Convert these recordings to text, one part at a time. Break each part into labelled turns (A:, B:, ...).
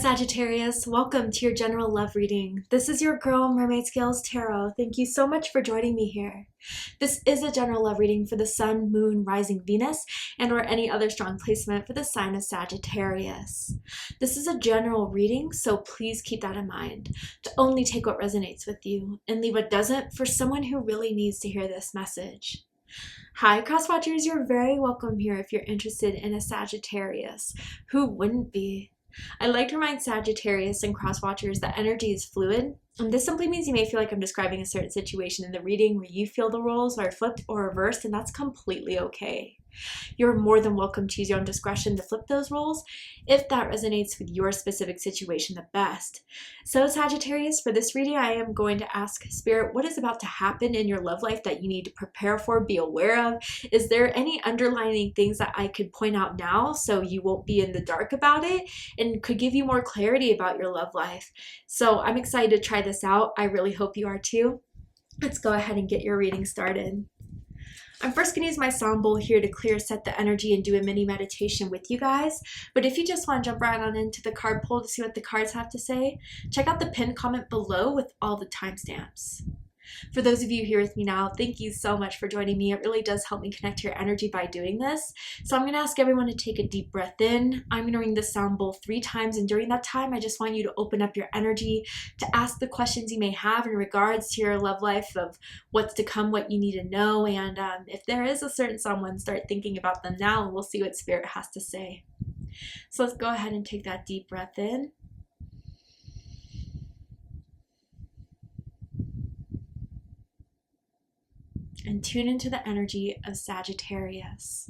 A: Sagittarius, welcome to your general love reading. This is your girl, Mermaid Scales Tarot. Thank you so much for joining me here. This is a general love reading for the Sun, Moon, Rising Venus, and or any other strong placement for the sign of Sagittarius. This is a general reading, so please keep that in mind. To only take what resonates with you and leave what doesn't for someone who really needs to hear this message. Hi, crosswatchers, you're very welcome here if you're interested in a Sagittarius. Who wouldn't be? I like to remind Sagittarius and crosswatchers that energy is fluid, and this simply means you may feel like I'm describing a certain situation in the reading where you feel the roles are flipped or reversed, and that's completely okay. You're more than welcome to use your own discretion to flip those roles if that resonates with your specific situation the best. So Sagittarius, for this reading, I am going to ask Spirit, what is about to happen in your love life that you need to prepare for, be aware of? Is there any underlining things that I could point out now so you won't be in the dark about it and could give you more clarity about your love life? So I'm excited to try this out. I really hope you are too. Let's go ahead and get your reading started. I'm first going to use my sound bowl here to clear set the energy and do a mini meditation with you guys. But if you just want to jump right on into the card pull to see what the cards have to say, check out the pinned comment below with all the timestamps. For those of you here with me now, thank you so much for joining me. It really does help me connect to your energy by doing this. So I'm going to ask everyone to take a deep breath in. I'm going to ring the sound bowl 3 times, and during that time, I just want you to open up your energy to ask the questions you may have in regards to your love life, of what's to come, what you need to know, and if there is a certain someone, start thinking about them now, and we'll see what Spirit has to say. So let's go ahead and take that deep breath in. And tune into the energy of Sagittarius.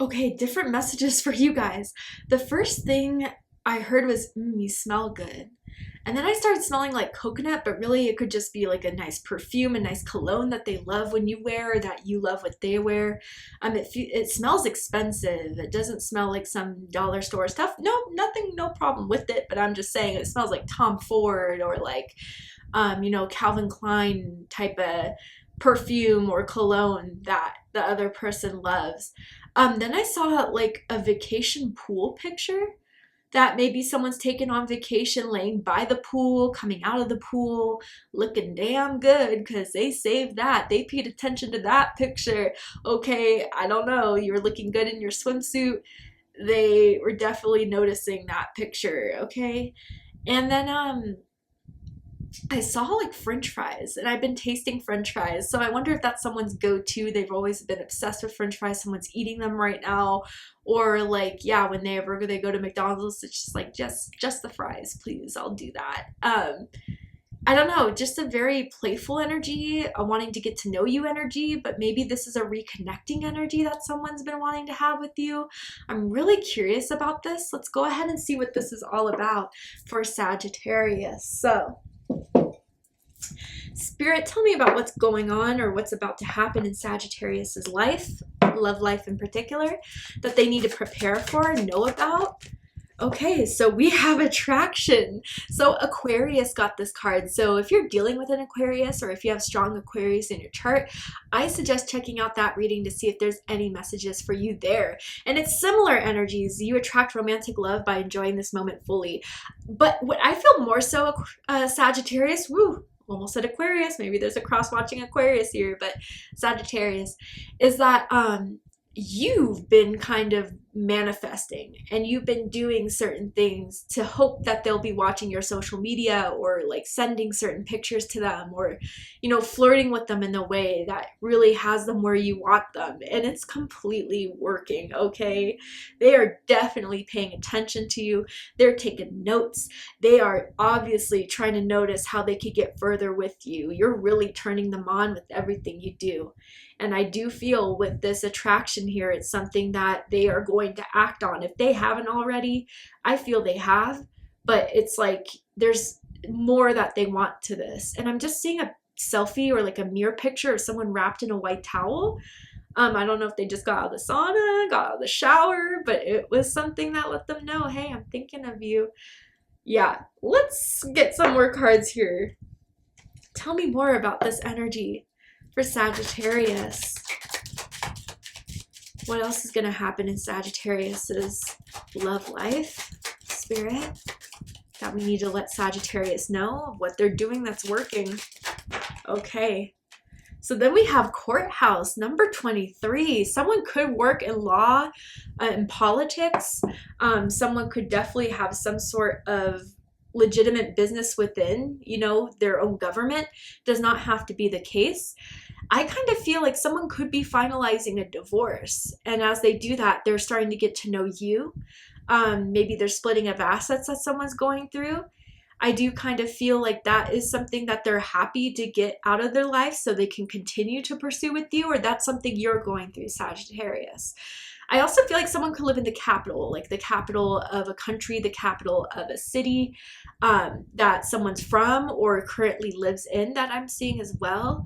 A: Okay, different messages for you guys. The first thing I heard was, you smell good. And then I started smelling like coconut, but really it could just be like a nice perfume, a nice cologne that they love when you wear, or that you love what they wear. It smells expensive. It doesn't smell like some dollar store stuff. No, nothing, no problem with it, but I'm just saying it smells like Tom Ford or like, Calvin Klein type of perfume or cologne that the other person loves. Then I saw like a vacation pool picture that maybe someone's taken on vacation, laying by the pool, coming out of the pool, looking damn good because they saved that. They paid attention to that picture. Okay, I don't know, you're looking good in your swimsuit. They were definitely noticing that picture, okay? And then I saw like French fries, and I've been tasting French fries, so I wonder if that's someone's go-to. They've always been obsessed with French fries. Someone's eating them right now, or like, yeah, when they go to McDonald's, it's just like just the fries, please. I'll do that. I don't know, just a very playful energy, a wanting to get to know you energy, but maybe this is a reconnecting energy that someone's been wanting to have with you. I'm really curious about this. Let's go ahead and see what this is all about for Sagittarius. So Spirit, tell me about what's going on or what's about to happen in Sagittarius's life, love life in particular, that they need to prepare for, know about. Okay, so we have attraction. So Aquarius got this card. So if you're dealing with an Aquarius, or if you have strong Aquarius in your chart, I suggest checking out that reading to see if there's any messages for you there. And it's similar energies. You attract romantic love by enjoying this moment fully. But what I feel more so, Sagittarius, almost said Aquarius, maybe there's a cross-watching Aquarius here, but Sagittarius, is that you've been kind of manifesting, and you've been doing certain things to hope that they'll be watching your social media, or like sending certain pictures to them, or flirting with them in a way that really has them where you want them, and it's completely working. Okay, they are definitely paying attention to you. They're taking notes. They are obviously trying to notice how they could get further with you. You're really turning them on with everything you do. And I do feel with this attraction here, it's something that they are going to act on. If they haven't already, I feel they have, but it's like there's more that they want to this. And I'm just seeing a selfie or like a mirror picture of someone wrapped in a white towel. I don't know if they just got out of the sauna, got out of the shower, but it was something that let them know, hey, I'm thinking of you. Yeah, let's get some more cards here. Tell me more about this energy for Sagittarius. What else is going to happen in Sagittarius's love life, spirit, that we need to let Sagittarius know what they're doing that's working? Okay. So then we have courthouse, number 23. Someone could work in law, in politics. Someone could definitely have some sort of legitimate business within, their own government. Does not have to be the case. I kind of feel like someone could be finalizing a divorce. And as they do that, they're starting to get to know you. Maybe they're splitting of assets that someone's going through. I do kind of feel like that is something that they're happy to get out of their life so they can continue to pursue with you, or that's something you're going through, Sagittarius. I also feel like someone could live in the capital, like the capital of a country, the capital of a city that someone's from or currently lives in, that I'm seeing as well.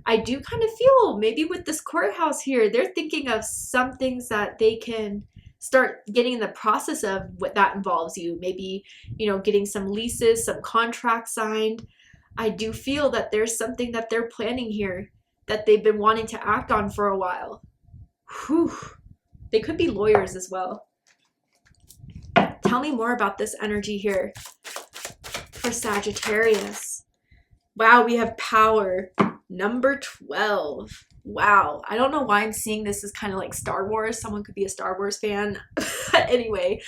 A: I do kind of feel maybe with this courthouse here, they're thinking of some things that they can start getting in the process of, what that involves you. Maybe, getting some leases, some contracts signed. I do feel that there's something that they're planning here that they've been wanting to act on for a while. Whew. They could be lawyers as well. Tell me more about this energy here for Sagittarius. Wow, we have power. Number 12. Wow. I don't know why I'm seeing this as kind of like Star Wars. Someone could be a Star Wars fan. Anyway,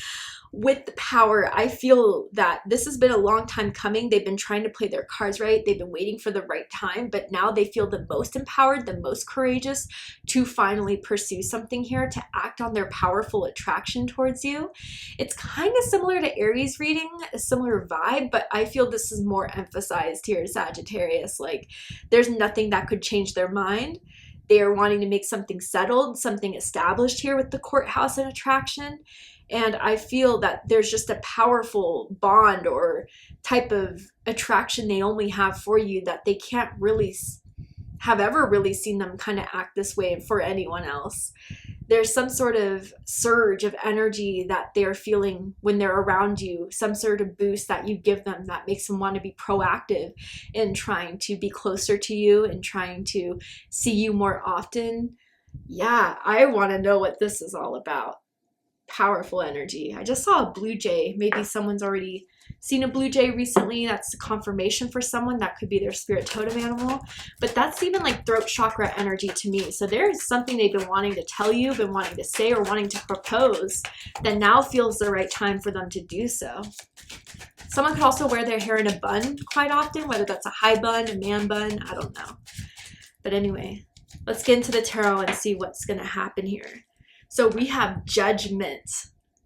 A: with the power, I feel that this has been a long time coming. They've been trying to play their cards right. They've been waiting for the right time, but now they feel the most empowered, the most courageous to finally pursue something here, to act on their powerful attraction towards you. It's kind of similar to Aries reading, a similar vibe, but I feel this is more emphasized here, Sagittarius. Like, there's nothing that could change their mind. They are wanting to make something settled, something established here with the courthouse and attraction. And I feel that there's just a powerful bond or type of attraction they only have for you, that they can't really have ever really seen them kind of act this way for anyone else. There's some sort of surge of energy that they're feeling when they're around you, some sort of boost that you give them that makes them want to be proactive in trying to be closer to you and trying to see you more often. Yeah, I want to know what this is all about. Powerful energy. I just saw a blue jay. Maybe someone's already seen a blue jay recently. That's a confirmation for someone. That could be their spirit totem animal. But that's even like throat chakra energy to me. So there's something they've been wanting to tell you, been wanting to say, or wanting to propose, that now feels the right time for them to do so. Someone could also wear their hair in a bun quite often, whether that's a high bun, a man bun, I don't know. But anyway, let's get into the tarot and see what's going to happen here. So we have Judgment,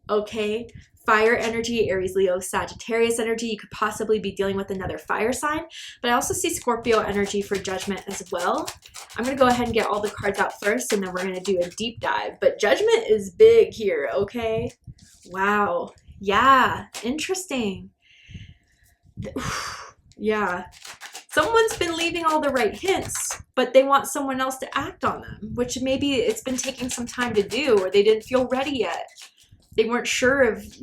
A: okay? Fire energy, Aries, Leo, Sagittarius energy. You could possibly be dealing with another fire sign, but I also see Scorpio energy for Judgment as well. I'm going to go ahead and get all the cards out first, and then we're going to do a deep dive. But Judgment is big here, okay? Wow. Yeah, interesting. Yeah. Someone's been leaving all the right hints, but they want someone else to act on them, which maybe it's been taking some time to do, or they didn't feel ready yet. They weren't sure if,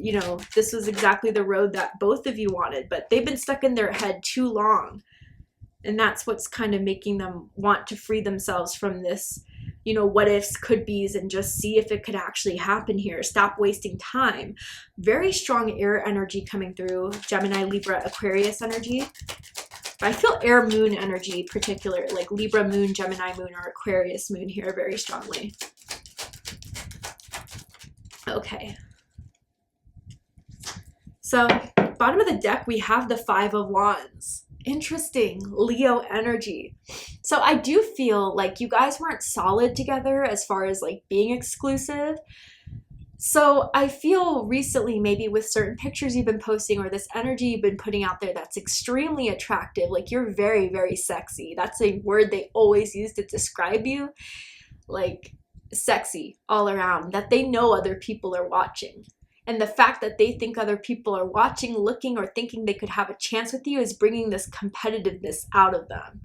A: this was exactly the road that both of you wanted, but they've been stuck in their head too long. And that's what's kind of making them want to free themselves from this, what ifs, could be's, and just see if it could actually happen here. Stop wasting time. Very strong air energy coming through. Gemini, Libra, Aquarius energy. I feel air moon energy, particular, like Libra moon, Gemini moon, or Aquarius moon here very strongly. Okay. So, bottom of the deck, we have the Five of Wands. Interesting. Leo energy. So I do feel like you guys weren't solid together as far as like being exclusive. So I feel recently, maybe with certain pictures you've been posting or this energy you've been putting out there, that's extremely attractive. Like, you're very, very sexy. That's a word they always use to describe you. Like, sexy all around, that they know other people are watching. And the fact that they think other people are watching, looking, or thinking they could have a chance with you is bringing this competitiveness out of them.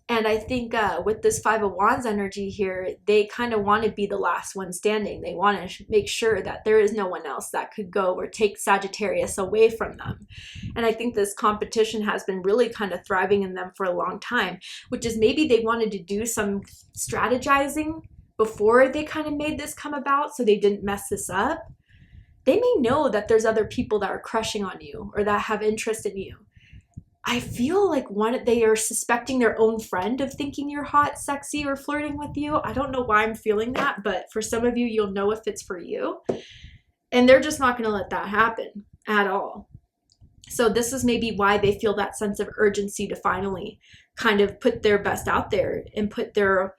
A: And I think with this Five of Wands energy here, they kind of want to be the last one standing. They want to make sure that there is no one else that could go or take Sagittarius away from them. And I think this competition has been really kind of thriving in them for a long time, which is maybe they wanted to do some strategizing before they kind of made this come about so they didn't mess this up. They may know that there's other people that are crushing on you or that have interest in you. I feel like they are suspecting their own friend of thinking you're hot, sexy, or flirting with you. I don't know why I'm feeling that, but for some of you, you'll know if it's for you. And they're just not going to let that happen at all. So this is maybe why they feel that sense of urgency to finally kind of put their best out there and put their,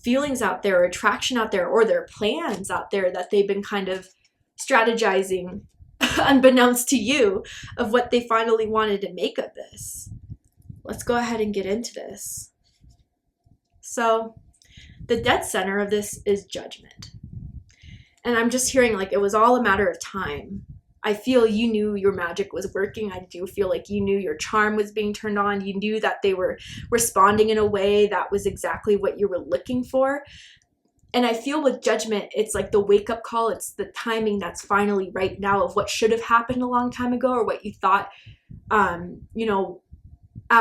A: feelings out there, attraction out there, or their plans out there that they've been kind of strategizing unbeknownst to you of what they finally wanted to make of this. Let's go ahead and get into this. So the dead center of this is Judgment. And I'm just hearing like it was all a matter of time. I feel you knew your magic was working. I do feel like you knew your charm was being turned on. You knew that they were responding in a way that was exactly what you were looking for. And I feel with Judgment, it's like the wake-up call. It's the timing that's finally right now of what should have happened a long time ago, or what you thought, at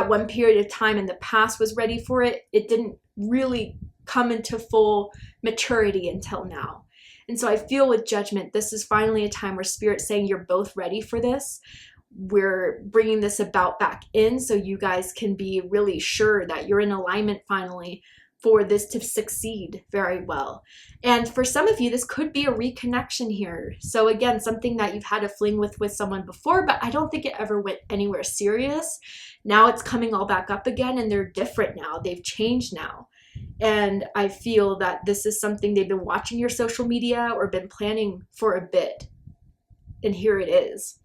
A: one period of time in the past was ready for it. It didn't really come into full maturity until now. And so I feel with Judgment, this is finally a time where Spirit's saying you're both ready for this. We're bringing this about back in so you guys can be really sure that you're in alignment finally for this to succeed very well. And for some of you, this could be a reconnection here. So again, something that you've had a fling with someone before, but I don't think it ever went anywhere serious. Now it's coming all back up again, and they're different now. They've changed now. And I feel that this is something they've been watching your social media or been planning for a bit. And here it is.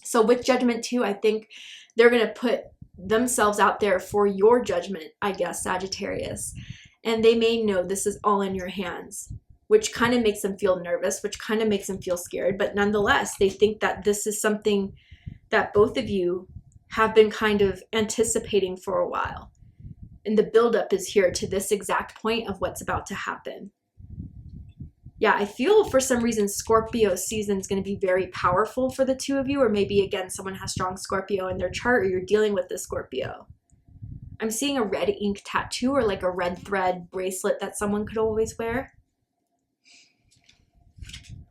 A: So with Judgment too, I think they're going to put themselves out there for your judgment, I guess, Sagittarius. And they may know this is all in your hands, which kind of makes them feel nervous, which kind of makes them feel scared. But nonetheless, they think that this is something that both of you have been kind of anticipating for a while. And the buildup is here to this exact point of what's about to happen. Yeah, I feel for some reason Scorpio season is going to be very powerful for the two of you, or maybe again someone has strong Scorpio in their chart, or you're dealing with the Scorpio. I'm seeing a red ink tattoo or like a red thread bracelet that someone could always wear.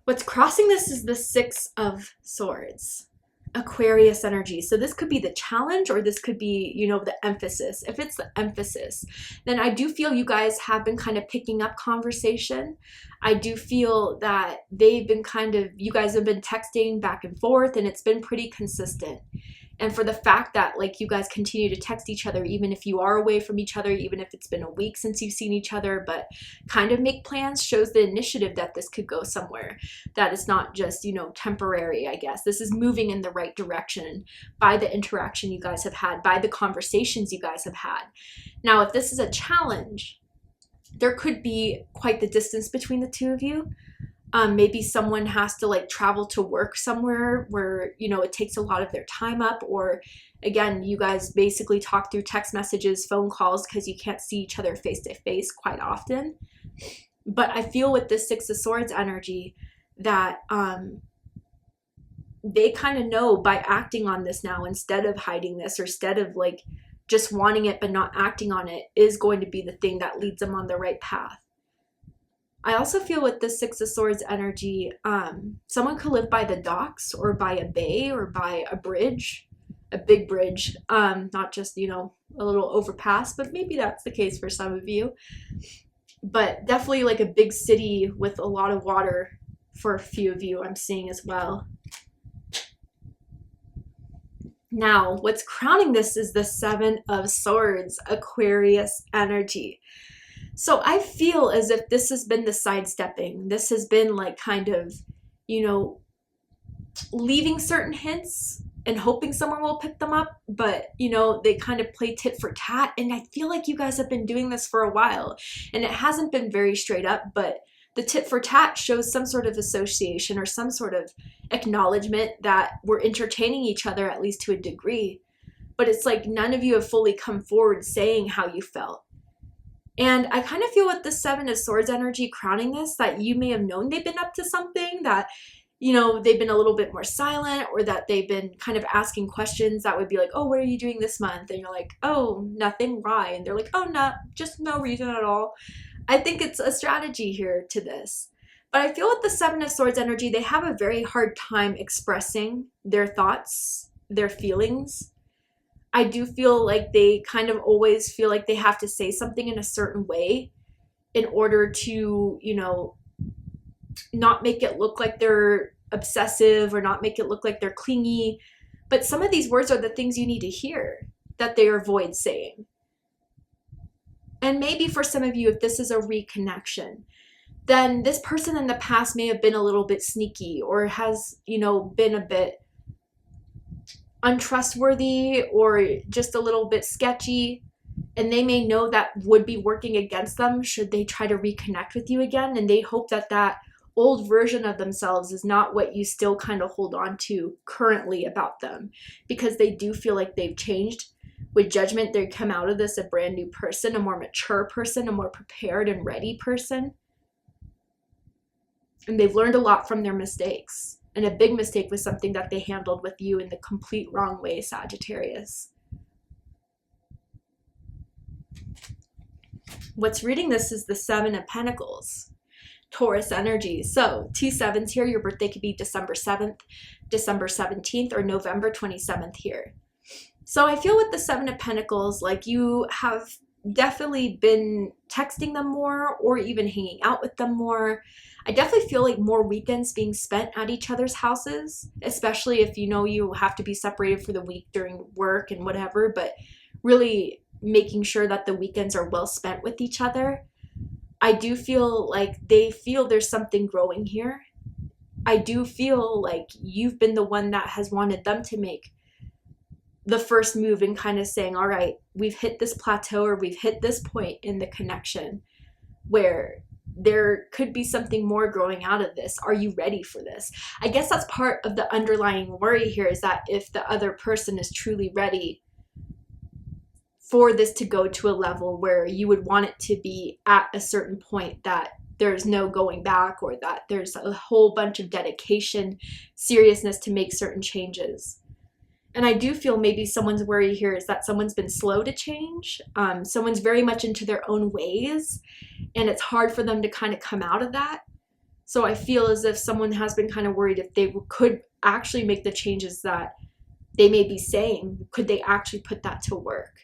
A: What's crossing this is the Six of Swords. Aquarius energy. So this could be the challenge, or this could be, the emphasis. If it's the emphasis, then I do feel you guys have been kind of picking up conversation. I do feel that you guys have been texting back and forth, and it's been pretty consistent. And for the fact that like you guys continue to text each other, even if you are away from each other, even if it's been a week since you've seen each other, but kind of make plans, shows the initiative that this could go somewhere, that it's not just, temporary, I guess. This is moving in the right direction by the interaction you guys have had, by the conversations you guys have had. Now, if this is a challenge, there could be quite the distance between the two of you. Maybe someone has to like travel to work somewhere where, it takes a lot of their time up, or again, you guys basically talk through text messages, phone calls, because you can't see each other face to face quite often. But I feel with this Six of Swords energy that they kind of know by acting on this now, instead of hiding this, or instead of like just wanting it but not acting on it, is going to be the thing that leads them on the right path. I also feel with the Six of Swords energy, someone could live by the docks, or by a bay, or by a bridge, a big bridge, not just, a little overpass, but maybe that's the case for some of you. But definitely like a big city with a lot of water for a few of you I'm seeing as well. Now, what's crowning this is the Seven of Swords, Aquarius energy. So I feel as if this has been the sidestepping. This has been like kind of, you know, leaving certain hints and hoping someone will pick them up, but you know, they kind of play tit for tat. And I feel like you guys have been doing this for a while and it hasn't been very straight up, but the tit for tat shows some sort of association or some sort of acknowledgement that we're entertaining each other, at least to a degree. But it's like none of you have fully come forward saying how you felt. And I kind of feel with the Seven of Swords energy crowning this, that you may have known they've been up to something, that, you know, they've been a little bit more silent, or that they've been kind of asking questions that would be like, oh, what are you doing this month? And you're like, oh, nothing, why? And they're like, oh, just no reason at all. I think it's a strategy here to this. But I feel with the Seven of Swords energy, they have a very hard time expressing their thoughts, their feelings. I do feel like they kind of always feel like they have to say something in a certain way in order to, you know, not make it look like they're obsessive or not make it look like they're clingy. But some of these words are the things you need to hear that they avoid saying. And maybe for some of you, if this is a reconnection, then this person in the past may have been a little bit sneaky or has, you know, been a bit untrustworthy or just a little bit sketchy, and they may know that would be working against them should they try to reconnect with you again, and they hope that that old version of themselves is not what you still kind of hold on to currently about them, because they do feel like they've changed. With Judgment, they come out of this a brand new person, a more mature person, a more prepared and ready person, and they've learned a lot from their mistakes. And a big mistake was something that they handled with you in the complete wrong way, Sagittarius. What's reading this is the Seven of Pentacles, Taurus energy. So 2 sevens here. Your birthday could be December 7th, December 17th, or November 27th here. So I feel with the Seven of Pentacles, like you have definitely been texting them more or even hanging out with them more. I definitely feel like more weekends being spent at each other's houses, especially if you know you have to be separated for the week during work and whatever, but really making sure that the weekends are well spent with each other. I do feel like they feel there's something growing here. I do feel like you've been the one that has wanted them to make the first move and kind of saying, all right, we've hit this plateau or we've hit this point in the connection where there could be something more growing out of this. Are you ready for this? I guess that's part of the underlying worry here, is that if the other person is truly ready for this to go to a level where you would want it to be at a certain point, that there's no going back, or that there's a whole bunch of dedication, seriousness to make certain changes. And I do feel maybe someone's worry here is that someone's been slow to change. Someone's very much into their own ways, and it's hard for them to kind of come out of that. So I feel as if someone has been kind of worried if they could actually make the changes that they may be saying, could they actually put that to work?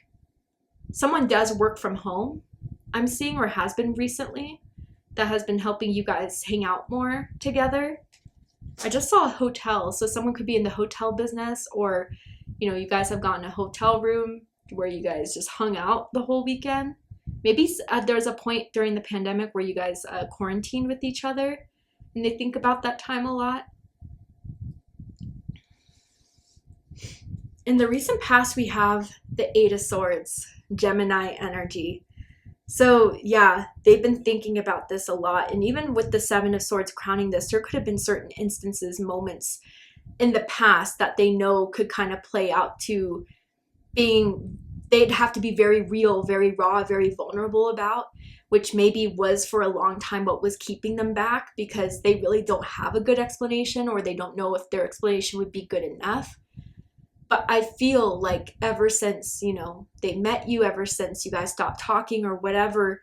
A: Someone does work from home, I'm seeing, or has been recently, that has been helping you guys hang out more together. I just saw a hotel, so someone could be in the hotel business, or, you know, you guys have gotten a hotel room where you guys just hung out the whole weekend. Maybe there was a point during the pandemic where you guys quarantined with each other, and they think about that time a lot. In the recent past, we have the Eight of Swords, Gemini energy. So yeah, they've been thinking about this a lot. And even with the Seven of Swords crowning this, there could have been certain instances, moments in the past that they know could kind of play out to being, they'd have to be very real, very raw, very vulnerable about, which maybe was for a long time what was keeping them back, because they really don't have a good explanation, or they don't know if their explanation would be good enough. But I feel like ever since, you know, they met you, ever since you guys stopped talking or whatever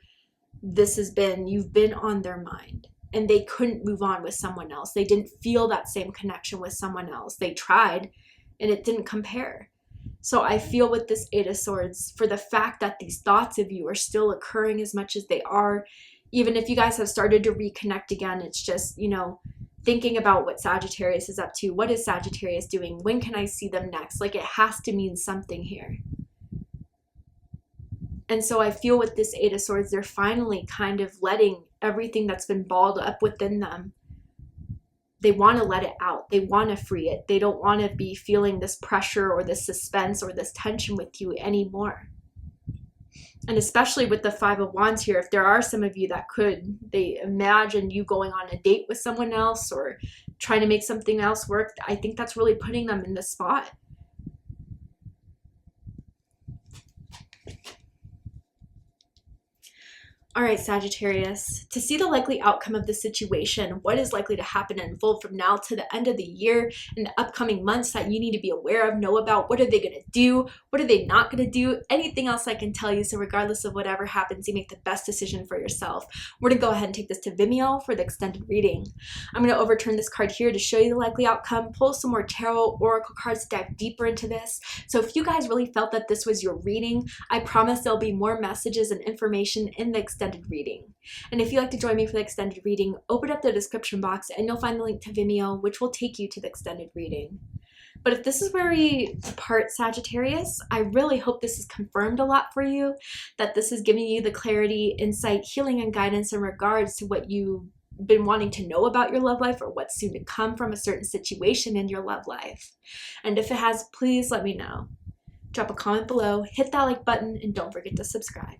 A: this has been, you've been on their mind, and they couldn't move on with someone else. They didn't feel that same connection with someone else. They tried and it didn't compare. So I feel with this Eight of Swords, for the fact that these thoughts of you are still occurring as much as they are, even if you guys have started to reconnect again, it's just, you know, thinking about what Sagittarius is up to. What is Sagittarius doing? When can I see them next? Like, it has to mean something here. And so I feel with this Eight of Swords, they're finally kind of letting everything that's been balled up within them, they want to let it out. They want to free it. They don't want to be feeling this pressure or this suspense or this tension with you anymore. And especially with the Five of Wands here, if there are some of you that they imagine you going on a date with someone else or trying to make something else work, I think that's really putting them in the spot. All right, Sagittarius, to see the likely outcome of the situation, what is likely to happen and unfold from now to the end of the year and the upcoming months that you need to be aware of, know about, what are they going to do, what are they not going to do, anything else I can tell you. So regardless of whatever happens, you make the best decision for yourself. We're going to go ahead and take this to Vimeo for the extended reading. I'm going to overturn this card here to show you the likely outcome, pull some more tarot, oracle cards to dive deeper into this. So if you guys really felt that this was your reading, I promise there'll be more messages and information in the extended reading. And if you'd like to join me for the extended reading, open up the description box and you'll find the link to Vimeo, which will take you to the extended reading. But if this is where we depart, Sagittarius, I really hope this has confirmed a lot for you, that this is giving you the clarity, insight, healing, and guidance in regards to what you've been wanting to know about your love life or what's soon to come from a certain situation in your love life. And if it has, please let me know. Drop a comment below, hit that like button, and don't forget to subscribe.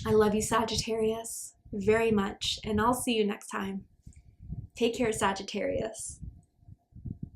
A: I love you, Sagittarius, very much, and I'll see you next time. Take care, Sagittarius.